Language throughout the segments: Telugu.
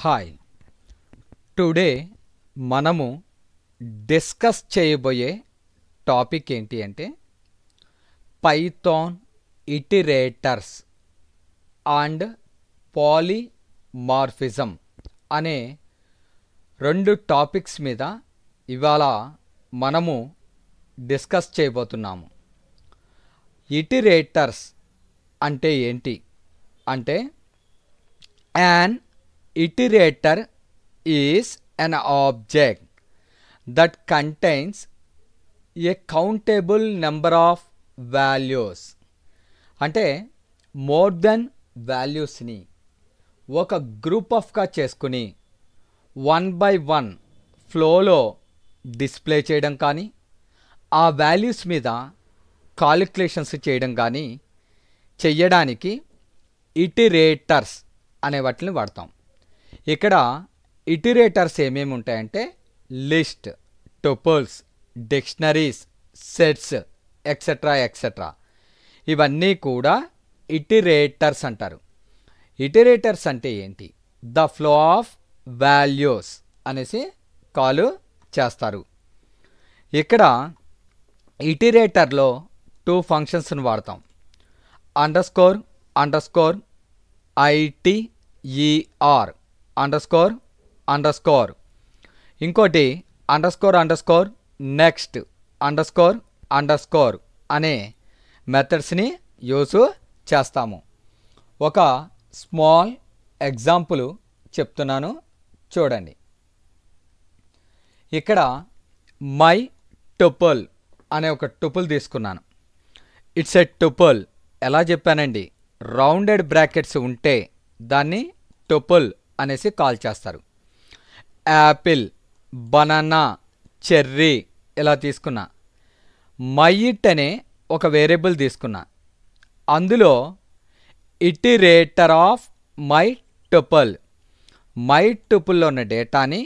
హాయ్ టుడే మనము డిస్కస్ చేయబోయే టాపిక్ ఏంటి అంటే పైథాన్ ఇటరేటర్స్ అండ్ పాలిమార్ఫిజం అనే రెండు టాపిక్స్ మీద ఇవాళ మనము డిస్కస్ చేయబోతున్నాము. ఇటరేటర్స్ అంటే ఏంటి అంటే an iterator is an object that contains a countable number of values. అంటే మోర్ దెన్ వాల్యూస్ని ఒక గ్రూప్ ఆఫ్గా చేసుకుని 1 by 1 ఫ్లోలో డిస్ప్లే చేయడం కానీ ఆ వాల్యూస్ మీద కాలిక్యులేషన్స్ చేయడం కానీ చెయ్యడానికి ఇటరేటర్స్ అనే వాటిని వాడతాం. ఇక్కడ ఇటరేటర్స్ ఏమేమి ఉంటాయంటే లిస్ట్, టోపుల్స్, డిక్షనరీస్, సెట్స్ ఎక్సెట్రా ఇవన్నీ కూడా ఇటరేటర్స్ అంటారు. ఇటరేటర్స్ అంటే ఏంటి? ద ఫ్లో ఆఫ్ వాల్యూస్ అనేసి కాల్ చేస్తారు. ఇక్కడ ఇటరేటర్లో 2 ఫంక్షన్స్ని వాడతాం. అండర్స్కోర్ ITER అండర్స్కోర్ ఇంకోటి అండర్స్కోర్ నెక్స్ట్ అండర్స్కోర్ అనే మెథడ్స్ని యూజ్ చేస్తాము. ఒక స్మాల్ ఎగ్జాంపుల్ చెప్తున్నాను చూడండి. ఇక్కడ మై టుపుల్ అనే ఒక టుపుల్ తీసుకున్నాను. It's a tuple. ఎలా చెప్పానండి? రౌండెడ్ బ్రాకెట్స్ ఉంటే దాన్ని టుపుల్ అనేసి కాల్ చేస్తారు. యాపిల్, బనానా, చెర్రీ ఇలా తీసుకున్నా. మైట్ అనే ఒక వేరియబుల్ తీసుకున్నా. అందులో ఇటరేటర్ ఆఫ్ మై టుపుల్లో ఉన్న డేటాని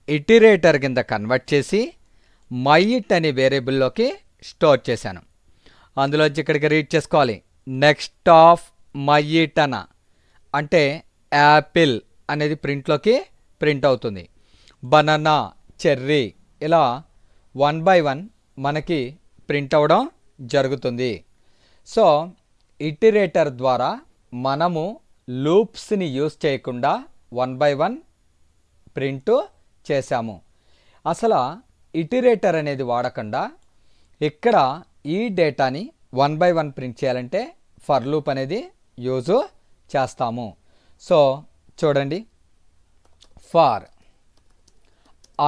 ఇటరేటర్ కింద కన్వర్ట్ చేసి మైట్ అనే వేరియబుల్లోకి స్టోర్ చేశాను. అందులోంచి ఇక్కడికి రీడ్ చేసుకోవాలి. నెక్స్ట్ ఆఫ్ మైటన అంటే యాపిల్ అనేది ప్రింట్లోకి ప్రింట్ అవుతుంది. బనానా, చెర్రీ ఇలా 1 by 1 మనకి ప్రింట్ అవ్వడం జరుగుతుంది. సో ఇటరేటర్ ద్వారా మనము లూప్స్ని యూజ్ చేయకుండా 1 by 1 ప్రింట్ చేశాము. అసలు ఇటరేటర్ అనేది వాడకుండా ఇక్కడ ఈ డేటాని 1 by 1 ప్రింట్ చేయాలంటే ఫర్ లూప్ అనేది యూజ్ చేస్తాము. సో చూడండి, for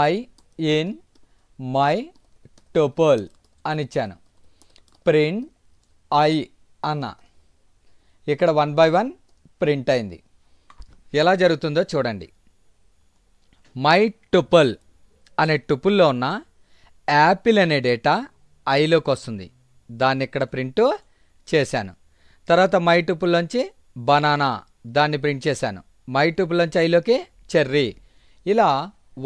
I in my tuple అని ఇచ్చాను. ప్రింట్ ఐ అన్న ఇక్కడ 1 by 1 ప్రింట్ అయింది. ఎలా జరుగుతుందో చూడండి. మై టుపుల్ అనే టుపుల్లో ఉన్న యాపిల్ అనే డేటా ఐలోకి వస్తుంది. దాన్ని ఇక్కడ ప్రింట్ చేశాను. తర్వాత మై టుపుల్లోంచి బనానా దాన్ని ప్రింట్ చేశాను. మై టుపుల్లోంచి ఐలోకి చెర్రీ ఇలా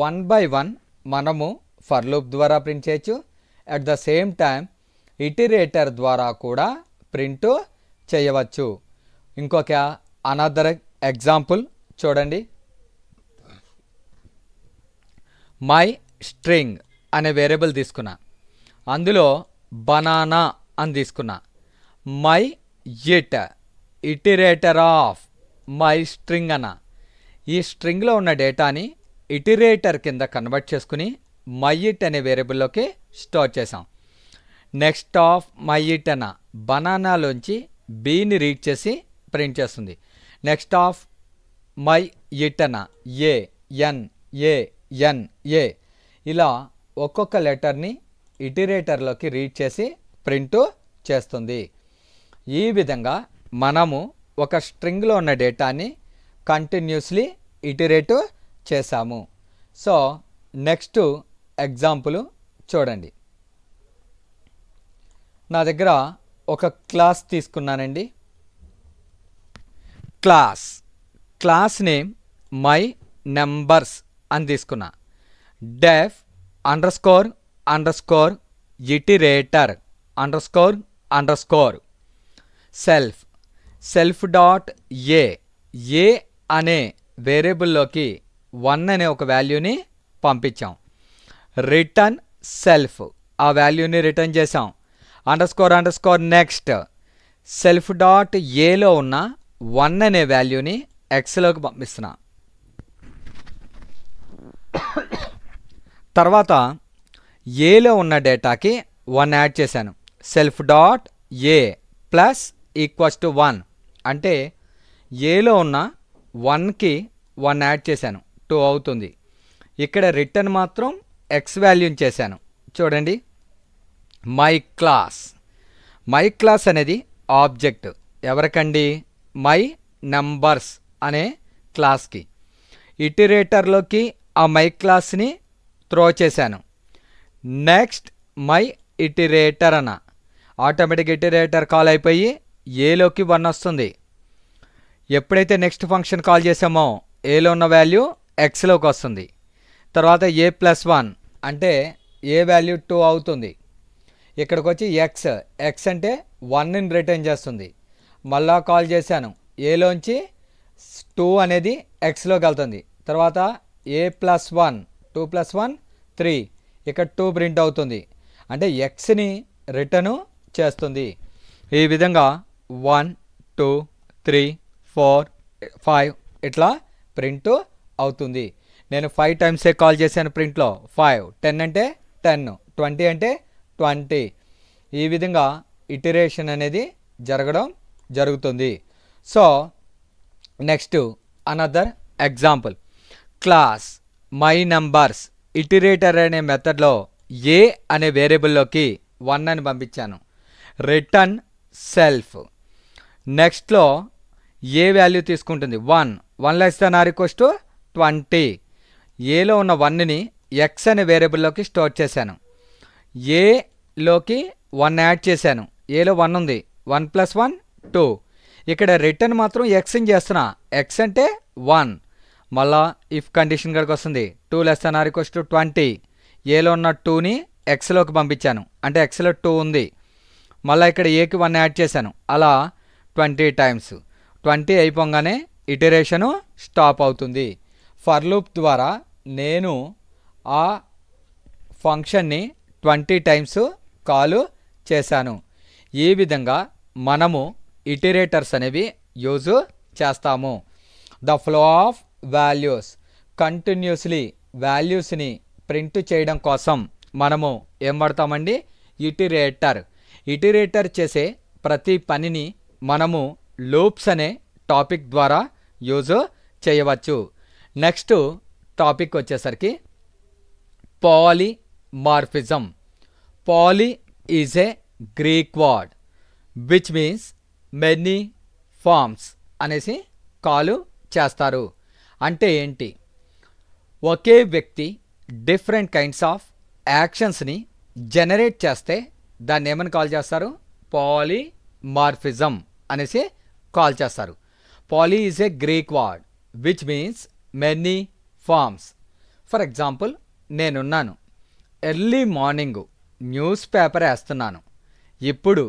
1 by 1 మనము ఫర్ లూప్ ద్వారా ప్రింట్ చేయొచ్చు. At the same time iterator ద్వారా కూడా ప్రింట్ చేయవచ్చు. ఇంకొక అనదర్ ఎగ్జాంపుల్ చూడండి. మై స్ట్రింగ్ అనే వేరియబుల్ తీసుకున్నా. అందులో బనానా అని తీసుకున్నా. My iterator of my string అన్న ఈ స్ట్రింగ్లో ఉన్న డేటాని ఇటరేటర్ కింద కన్వర్ట్ చేసుకుని మైట్ అనే వేరియబుల్లోకి స్టోర్ చేసాం. నెక్స్ట్ ఆఫ్ మైట్ అన్న బనానాలోంచి బీని రీడ్ చేసి ప్రింట్ చేస్తుంది. నెక్స్ట్ ఆఫ్ మైట్ అన్న ఏ ఇలా ఒక్కొక్క లెటర్ని ఇటరేటర్లోకి రీడ్ చేసి ప్రింట్ చేస్తుంది. ఈ విధంగా మనము ఒక స్ట్రింగ్లో ఉన్న డేటాని కంటిన్యూస్లీ ఇటరేట్ చేసాము. సో నెక్స్ట్ ఎగ్జాంపుల్ చూడండి. నా దగ్గర ఒక క్లాస్ తీసుకున్నానండి. క్లాస్ నేమ్ మై నెంబర్స్ అని తీసుకున్నా. Def underscore iterator underscore self dot A అనే వేరియబుల్లోకి 1 అనే ఒక వాల్యూని పంపించాం. రిటర్న్ సెల్ఫ్ ఆ వాల్యూని రిటర్న్ చేసాం. Under score next self dot ఏలో ఉన్న 1 అనే వాల్యూని ఎక్స్లోకి పంపిస్తున్నా. తర్వాత ఏలో ఉన్న డేటాకి 1 యాడ్ చేశాను. Self dot A plus equals to 1 అంటే ఏలో ఉన్న 1కి 1 యాడ్ చేశాను, 2 అవుతుంది. ఇక్కడ రిటర్న్ మాత్రం ఎక్స్ వాల్యూని చేశాను. చూడండి, మై క్లాస్ అనేది ఆబ్జెక్ట్ ఎవరికండి? మై నంబర్స్ అనే క్లాస్కి. ఇటరేటర్లోకి ఆ మై క్లాస్ని త్రో చేశాను. నెక్స్ట్ మై ఇటరేటర్ అన్న ఆటోమేటిక్ ఇటరేటర్ కాల్ అయిపోయి ఏలోకి 1 వస్తుంది. ఎప్పుడైతే నెక్స్ట్ ఫంక్షన్ కాల్ చేసామో ఏలో ఉన్న వాల్యూ ఎక్స్లోకి వస్తుంది. తర్వాత ఏ ప్లస్ 1 అంటే ఏ వాల్యూ 2 అవుతుంది. ఇక్కడికి వచ్చి ఎక్స్ అంటే 1ని రిటర్న్ చేస్తుంది. మళ్ళా కాల్ చేశాను, ఏలోంచి 2 అనేది ఎక్స్లోకి వెళ్తుంది. తర్వాత ఏ ప్లస్ 1 2 ప్లస్ 1 3 ఇక్కడ 2 ప్రింట్ అవుతుంది, అంటే ఎక్స్ని రిటర్ను చేస్తుంది. ఈ విధంగా 1 2 3 4 5 ఇట్లా ప్రింట్ అవుతుంది. నేను 5 టైమ్సే కాల్ చేశాను ప్రింట్లో. 5 10 అంటే 10 20 అంటే 20. ఈ విధంగా ఇటరేషన్ అనేది జరుగుతుంది. So next another example, class my numbers iterator అనే మెథడ్లో ఏ అనే వేరియబుల్లోకి 1 అని పంపించాను. రిటర్న్ సెల్ఫ్ నెక్స్ట్లో ఏ వాల్యూ తీసుకుంటుంది? 1 less than or equals to 20. ఏలో ఉన్న 1ని ఎక్స్ అనే వేరియబుల్లోకి స్టోర్ చేశాను. ఏలోకి 1 యాడ్ చేశాను. ఏలో 1 ఉంది, 1 ప్లస్ 1 2. ఇక్కడ రిటర్న్ మాత్రం ఎక్స్ని చేస్తున్నా. ఎక్స్ అంటే 1. మళ్ళా ఇఫ్ కండిషన్ కనుక వస్తుంది 2 less than or equals to 20. ఏలో ఉన్న 2ని ఎక్స్లోకి పంపించాను, అంటే ఎక్స్లో 2 ఉంది. మళ్ళీ ఇక్కడ ఏకి 1 యాడ్ చేశాను. అలా 20 టైమ్స్. 20 అయిపోగానే ఇటరేషను స్టాప్ అవుతుంది. ఫర్ లూప్ ద్వారా నేను ఆ ఫంక్షన్ని 20 టైమ్స్ కాల్ చేశాను. ఈ విధంగా మనము ఇటరేటర్స్ అనేవి యూజ్ చేస్తాము. The flow of values continuously వాల్యూస్ని ప్రింట్ చేయడం కోసం మనము ఏం వాడతామండి? ఇటరేటర్ చేసే ప్రతి పనిని మనము లూప్స్ అనే టాపిక్ ద్వారా యూజ్ చేయవచ్చు. నెక్స్ట్ టాపిక్ వచ్చేసరికి polymorphism. Poly is a Greek word which means many forms అనేసి కాల్ చేస్తారు. అంటే ఏంటి? ఒకే వ్యక్తి డిఫరెంట్ కైండ్స్ ఆఫ్ యాక్షన్స్ని జనరేట్ చేస్తే దాన్ని ఏమని కాల్ చేస్తారు? పాలిమార్ఫిజం అనేసి కాల్ చేస్తారు. Poly is a Greek word which means many forms. For example, నేనున్నాను, ఎర్లీ మార్నింగ్ న్యూస్ పేపర్ వేస్తున్నాను, ఇప్పుడు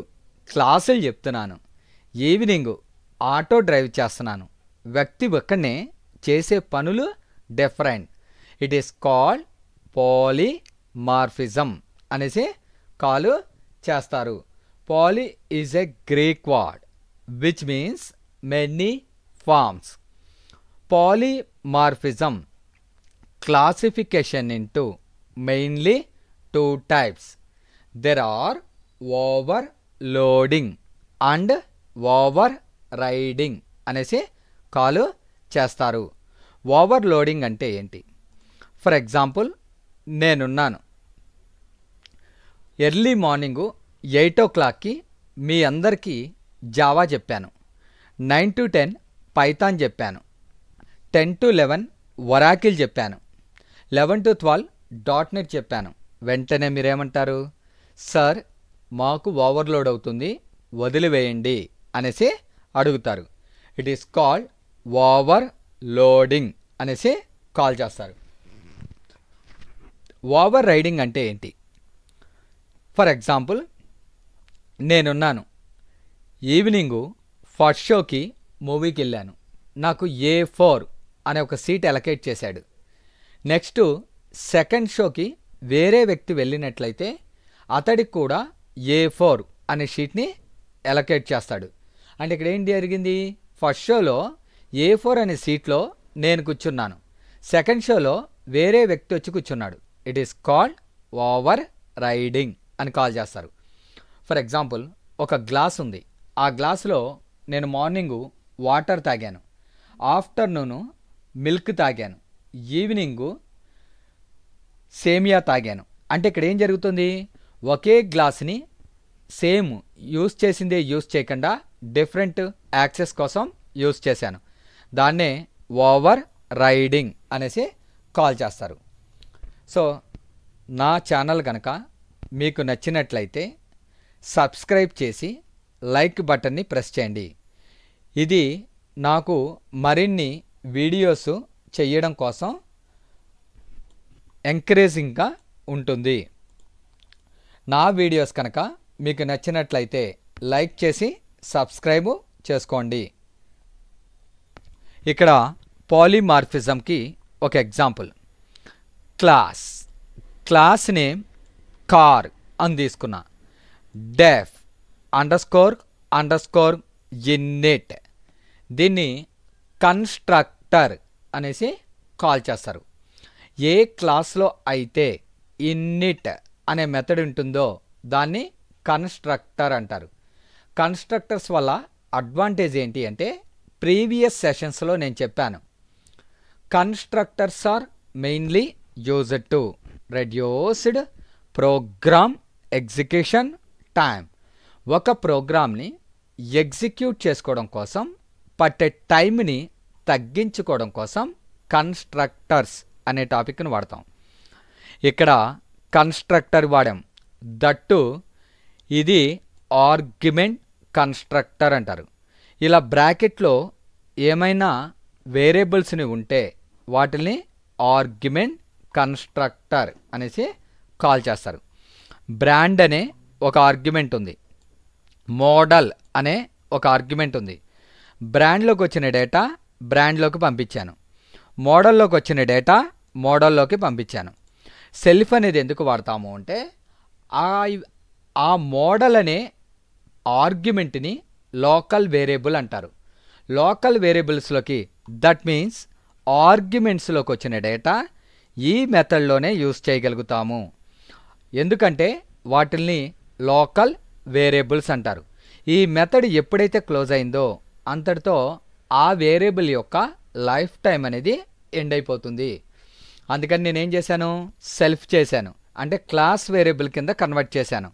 క్లాసులు చెప్తున్నాను, ఈవినింగ్ ఆటో డ్రైవ్ చేస్తున్నాను. వ్యక్తి ఒక్కనే చేసే పనులు different. It is called polymorphism అనేసి కాల్ చేస్తారు. Poly is a Greek word which means many forms. Polymorphism classification into mainly 2 types. There are overloading and overriding అనేసి కాల్ చేస్తారు. ఓవర్లోడింగ్ అంటే ఏంటి? ఫర్ ఎగ్జాంపుల్, నేనున్నాను, ఎర్లీ మార్నింగు 8 o'clockకి మీ అందరికీ జావా చెప్పాను, 9 to 10 పైథాన్ చెప్పాను, 10 to 11 ఒరాకిల్ చెప్పాను, 11 to 12 .NET చెప్పాను. వెంటనే మీరేమంటారు? సార్, మాకు ఓవర్లోడ్ అవుతుంది, వదిలివేయండి అనేసి అడుగుతారు. ఇట్ ఈస్ కాల్డ్ ఓవర్లోడింగ్ అనేసి కాల్ చేస్తారు. ఓవర్ రైడింగ్ అంటే ఏంటి? ఫర్ ఎగ్జాంపుల్, నేనున్నాను, ఈవినింగు ఫస్ట్ షోకి మూవీకి వెళ్ళాను, నాకు A4 అనే ఒక సీట్ అలొకేట్ చేశాడు. నెక్స్ట్ సెకండ్ షోకి వేరే వ్యక్తి వెళ్ళినట్లయితే అతడికి కూడా A4 అనే షీట్ని అలొకేట్ చేస్తాడు. అంటే ఇక్కడ ఏం జరిగింది, ఫస్ట్ షోలో A4 అనే సీట్లో నేను కూర్చున్నాను, సెకండ్ షోలో వేరే వ్యక్తి వచ్చి కూర్చున్నాడు. It is called over riding అని కాల్ చేస్తారు. ఫర్ ఎగ్జాంపుల్, ఒక గ్లాస్ ఉంది, ఆ గ్లాసులో నేను మార్నింగు వాటర్ తాగాను, ఆఫ్టర్నూను మిల్క్ తాగాను, ఈవినింగు సేమియా తాగాను. అంటే ఇక్కడ ఏం జరుగుతుంది, ఒకే గ్లాస్ని సేమ్ యూస్ చేసిందే యూస్ చేయకుండా డిఫరెంట్ యాక్సెస్ కోసం యూస్ చేశాను. దాన్నే ఓవర్ రైడింగ్ అనేసి కాల్ చేస్తారు. సో నా ఛానల్ కనుక మీకు నచ్చినట్లయితే సబ్స్క్రైబ్ చేసి లైక్ బటన్ని ప్రెస్ చేయండి. ఇది నాకు మరిన్ని వీడియోస్ చేయడం కోసం ఎంకరేజింగ్గా ఉంటుంది. నా వీడియోస్ కనుక మీకు నచ్చినట్లయితే లైక్ చేసి సబ్స్క్రైబ్ చేసుకోండి. ఇక్కడ పాలిమార్ఫిజంకి ఒక ఎగ్జాంపుల్, క్లాస్ నేమ్ కార్ అని తీసుకున్నా, డెఫ్ అండర్స్కోర్ ఇన్నిట్, దీన్ని కన్స్ట్రక్టర్ అనేసి కాల్ చేస్తారు. ఏ క్లాస్లో అయితే ఇన్నిట్ అనే మెథడ్ ఉంటుందో దాన్ని కన్స్ట్రక్టర్ అంటారు. కన్స్ట్రక్టర్స్ వల్ల అడ్వాంటేజ్ ఏంటి అంటే, ప్రీవియస్ సెషన్స్లో నేను చెప్పాను, constructors are mainly used to reduced program execution time. ఒక ప్రోగ్రామ్ని ఎగ్జిక్యూట్ చేసుకోవడం కోసం పట్టే టైంని తగ్గించుకోవడం కోసం కన్స్ట్రక్టర్స్ అనే టాపిక్ని వాడతాం. ఇక్కడ కన్స్ట్రక్టర్ వాడాం, దట్టు ఇది ఆర్గ్యుమెంట్ కన్స్ట్రక్టర్ అంటారు. ఇలా బ్రాకెట్లో ఏమైనా వేరియబుల్స్ని ఉంటే వాటిని ఆర్గ్యుమెంట్ కన్స్ట్రక్టర్ అనేసి కాల్ చేస్తారు. బ్రాండ్ అనే ఒక ఆర్గ్యుమెంట్ ఉంది, మోడల్ అనే ఒక ఆర్గ్యుమెంట్ ఉంది. బ్రాండ్లోకి వచ్చిన డేటా బ్రాండ్లోకి పంపించాను, మోడల్లోకి వచ్చిన డేటా మోడల్లోకి పంపించాను. సెల్ఫ్ అనేది ఎందుకు వాడతాము అంటే, ఆ మోడల్ అనే ఆర్గ్యుమెంట్ని లోకల్ వేరియబుల్ అంటారు. లోకల్ వేరియబుల్స్లోకి, దట్ మీన్స్ ఆర్గ్యుమెంట్స్లోకి వచ్చిన డేటా ఈ మెథడ్లోనే యూస్ చేయగలుగుతాము. ఎందుకంటే వాటిల్ని లోకల్ వేరియబుల్స్ అంటారు. ఈ మెథడ్ ఎప్పుడైతే క్లోజ్ అయిందో అంతటితో ఆ వేరియబుల్ యొక్క లైఫ్ టైం అనేది ఎండ్ అయిపోతుంది. అందుకని నేనేం చేశాను, సెల్ఫ్ చేశాను, అంటే క్లాస్ వేరియబుల్ కింద కన్వర్ట్ చేశాను.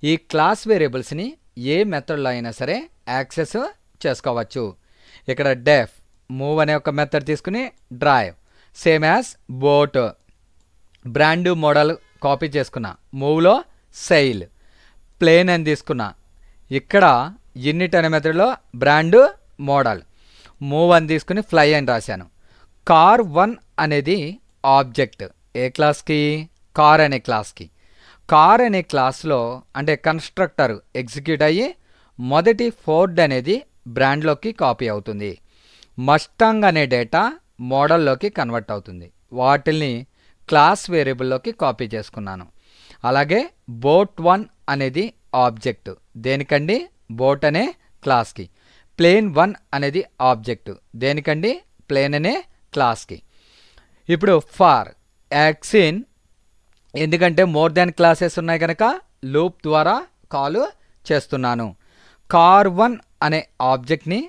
ఈ క్లాస్ వేరియబుల్స్ని ఏ మెథడ్లో అయినా సరే యాక్సెస్ చేసుకోవచ్చు. ఇక్కడ డెఫ్ మూవ్ అనే ఒక మెథడ్ తీసుకుని drive, same as boat. Brand model copy చేసుకున్నా, మూవ్లో సెయిల్. ప్లేన్ అని తీసుకున్నా, ఇక్కడ ఇన్నిట్ అనే మెథడ్లో బ్రాండ్ మోడల్. మూవ్ అని తీసుకుని ఫ్లై అని రాశాను. కార్1 అనేది ఆబ్జెక్ట్ ఏ క్లాస్కి, కార్ అనే క్లాస్కి. కార్ అనే క్లాస్లో అంటే కన్స్ట్రక్టర్ ఎగ్జిక్యూట్ అయ్యి మొదటి ఫోర్డ్ అనేది బ్రాండ్లోకి కాపీ అవుతుంది. మస్టాంగ్ అనే డేటా మోడల్లోకి కన్వర్ట్ అవుతుంది. వాటిల్ని క్లాస్ వేరియబుల్లోకి కాపీ చేసుకున్నాను. అలాగే బోట్1 అనేది ఆబ్జెక్ట్ దేనికండి, బోట్ అనే క్లాస్కి. ప్లేన్1 అనేది ఆబ్జెక్ట్ దేనికండి, ప్లేన్ అనే క్లాస్కి. ఇప్పుడు ఫార్ యాక్సిన్, ఎందుకంటే మోర్ దాన్ క్లాసెస్ ఉన్నాయి కనుక లూప్ ద్వారా కాల్ చేస్తున్నాను. కార్1 అనే ఆబ్జెక్ట్ని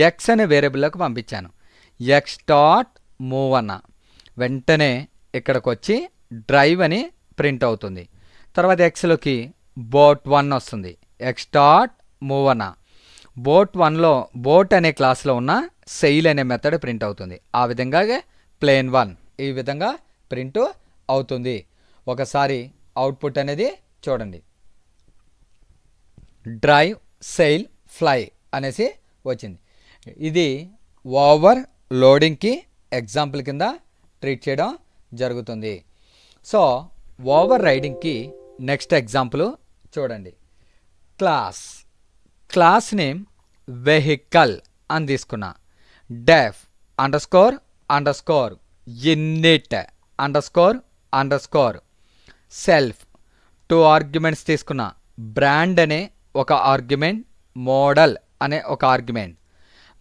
ఎక్స్ అనే వేరియబుల్లోకి పంపించాను. ఎక్స్ డాట్ మూవ్ అన్న వెంటనే ఇక్కడికి వచ్చి డ్రైవ్ అని ప్రింట్ అవుతుంది. తర్వాత ఎక్స్లోకి బోట్1 వస్తుంది, ఎక్స్ డాట్ మూవ్ అన్న. బోట్1లో బోట్ అనే క్లాస్లో ఉన్న సెయిల్ అనే మెథడ్ ప్రింట్ అవుతుంది. ఆ విధంగా ప్లేన్1 ఈ విధంగా ప్రింట్ అవుతుంది. ఒకసారి అవుట్పుట్ అనేది చూడండి, డ్రైవ్, సెయిల్, ఫ్లై అనేసి వచ్చింది. ఇది ఓవర్ లోడింగ్కి ఎగ్జాంపుల్ కింద ట్రీట్ చేయడం జరుగుతుంది. సో ఓవర్ రైడింగ్కి నెక్స్ట్ ఎగ్జాంపుల్ చూడండి. క్లాస్ నేమ్ వెహికల్ అని తీసుకున్నా, def underscore init underscore self 2 arguments తీసుకున్న బ్రాండ్ అనే ఒక ఆర్గ్యుమెంట్ మోడల్ అనే ఒక ఆర్గ్యుమెంట్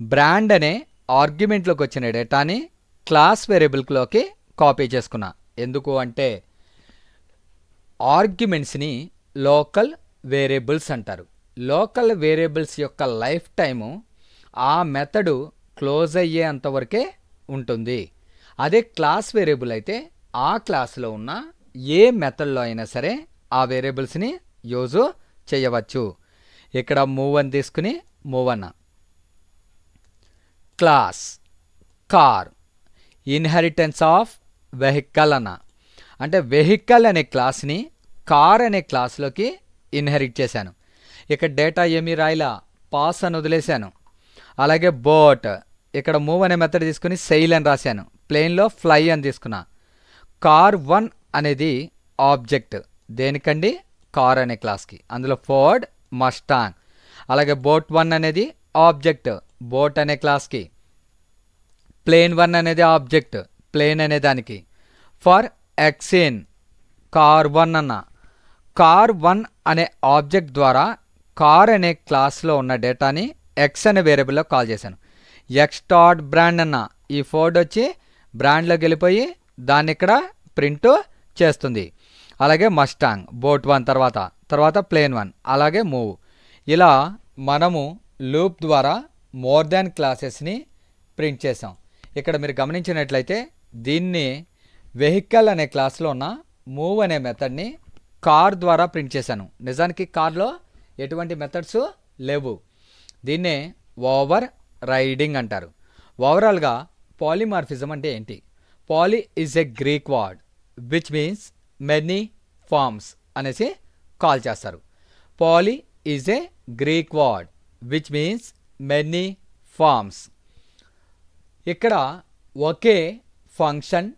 బ్రాండ్ అనే ఆర్గ్యుమెంట్లోకి వచ్చిన డేటాని క్లాస్ వేరియబుల్లోకి కాపీ చేసుకున్నా ఎందుకు అంటే ఆర్గ్యుమెంట్స్ని లోకల్ వేరియబుల్స్ అంటారు లోకల్ వేరియబుల్స్ యొక్క లైఫ్ టైము ఆ మెథడు క్లోజ్ అయ్యేంతవరకే ఉంటుంది అదే క్లాస్ వేరియబుల్ అయితే ఆ క్లాస్లో ఉన్న ఏ మెథడ్లో అయినా సరే ఆ వేరియబుల్స్ని యూజ్ చేయవచ్చు ఇక్కడ మూవ్ అని తీసుకుని మూవ్ అన్న class car inheritance of vehicle అన్న అంటే వెహికల్ అనే క్లాస్ని కార్ అనే క్లాస్లోకి ఇన్హెరిట్ చేశాను ఇక్కడ డేటా ఏమీ రాయిలా పాస్ అని వదిలేశాను అలాగే బోట్ ఇక్కడ మూవ్ అనే మెథడ్ తీసుకుని సెయిల్ అని రాశాను ప్లేన్లో ఫ్లై అని తీసుకున్నా కార్ 1 అనేది ఆబ్జెక్ట్ దేనికండి కార్ అనే క్లాస్కి అందులో ఫోర్డ్ మస్టాంగ్ అలాగే బోట్ 1 అనేది ఆబ్జెక్ట్ బోట్ అనే క్లాస్కి ప్లేన్ 1 అనేది ఆబ్జెక్ట్ ప్లేన్ అనే దానికి ఫర్ ఎక్సిన్ కార్ 1 అన్న కార్ 1 అనే ఆబ్జెక్ట్ ద్వారా కార్ అనే క్లాస్లో ఉన్న డేటాని ఎక్స్ అనే వేరియబుల్లో కాల్ చేశాను ఎక్స్ డాట్ బ్రాండ్ అన్న ఈ ఫోర్డ్ వచ్చి బ్రాండ్లోకి వెళ్ళిపోయి దాన్ని ఇక్కడ ప్రింట్ చేస్తుంది అలాగే మస్టాంగ్ బోట్ 1 తర్వాత ప్లేన్ 1 అలాగే మూవ్ ఇలా మనము లూప్ ద్వారా మోర్ దాన్ క్లాసెస్ని ప్రింట్ చేసాం ఇక్కడ మీరు గమనించినట్లయితే దీన్ని వెహికల్ అనే క్లాస్లో ఉన్న మూవ్ అనే మెథడ్ని కార్ ద్వారా ప్రింట్ చేశాను నిజానికి కార్లో ఎటువంటి మెథడ్స్ లేవు దీన్నే ఓవర్ రైడింగ్ అంటారు ఓవరాల్గా పాలిమార్ఫిజం అంటే ఏంటి poly is a Greek word which means many forms అనేసి కాల్ చేస్తారు poly is a Greek word which means many forms ఇక్కడ ఒకే ఫంక్షన్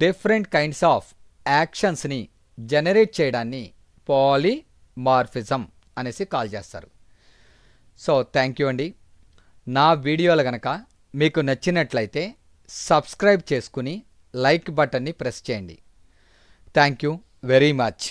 డిఫరెంట్ కైండ్స్ ఆఫ్ యాక్షన్స్ని జనరేట్ చేయడాన్ని పాలిమార్ఫిజం అనేసి కాల్ చేస్తారు సో థ్యాంక్ యూ అండి నా వీడియోలు కనుక మీకు నచ్చినట్లయితే సబ్స్క్రైబ్ చేసుకుని లైక్ బటన్ని ప్రెస్ చేయండి థ్యాంక్ యూ వెరీ మచ్